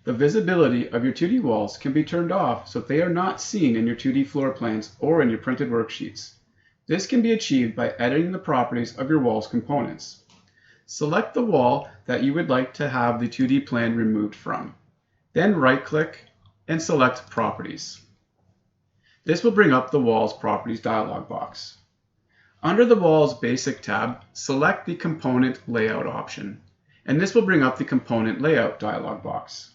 The visibility of your 2D walls can be turned off so that they are not seen in your 2D floor plans or in your printed worksheets. This can be achieved by editing the properties of your wall's components. Select the wall that you would like to have the 2D plan removed from. Then right-click and select Properties. This will bring up the Wall's Properties dialog box. Under the Wall's Basic tab, select the Component Layout option, and this will bring up the Component Layout dialog box.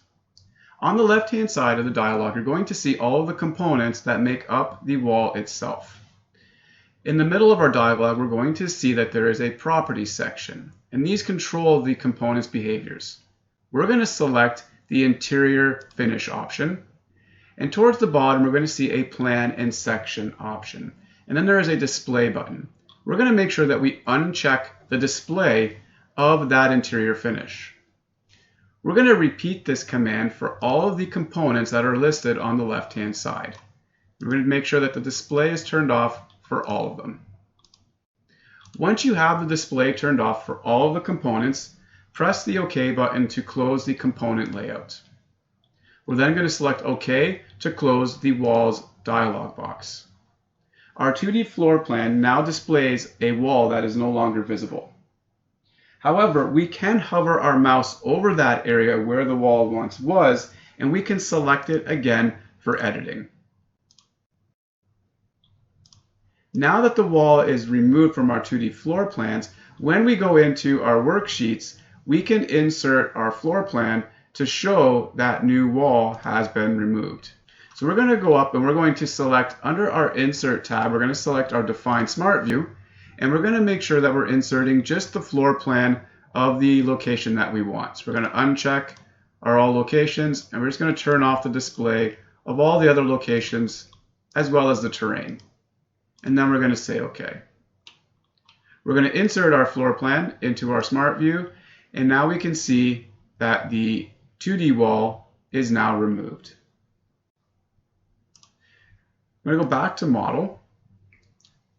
On the left-hand side of the dialog, you're going to see all of the components that make up the wall itself. In the middle of our dialog, we're going to see that there is a Properties section, and these control the component's behaviors. We're going to select the Interior Finish option, and towards the bottom, we're going to see a Plan and Section option, and then there is a Display button. We're going to make sure that we uncheck the display of that interior finish. We're going to repeat this command for all of the components that are listed on the left-hand side. We're going to make sure that the display is turned off for all of them. Once you have the display turned off for all of the components, press the OK button to close the component layout. We're then going to select OK to close the Walls dialog box. Our 2D floor plan now displays a wall that is no longer visible. However, we can hover our mouse over that area where the wall once was, and we can select it again for editing. Now that the wall is removed from our 2D floor plans, when we go into our worksheets, we can insert our floor plan to show that new wall has been removed. So we're going to go up and we're going to select under our Insert tab, we're going to select our Define Smart View, and we're going to make sure that we're inserting just the floor plan of the location that we want. So we're going to uncheck our all locations, and we're just going to turn off the display of all the other locations as well as the terrain. And then we're going to say OK. We're going to insert our floor plan into our Smart View, and now we can see that the 2D wall is now removed. I'm going to go back to Model.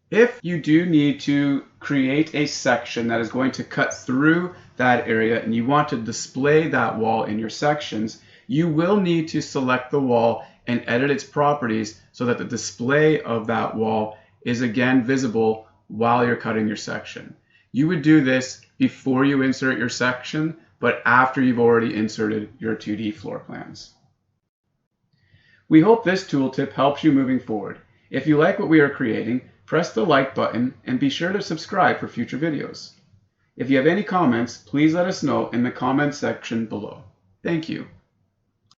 If you do need to create a section that is going to cut through that area and you want to display that wall in your sections, you will need to select the wall and edit its properties so that the display of that wall is again visible while you're cutting your section. You would do this before you insert your section, but after you've already inserted your 2D floor plans. We hope this tooltip helps you moving forward. If you like what we are creating, press the like button and be sure to subscribe for future videos. If you have any comments, please let us know in the comments section below. Thank you.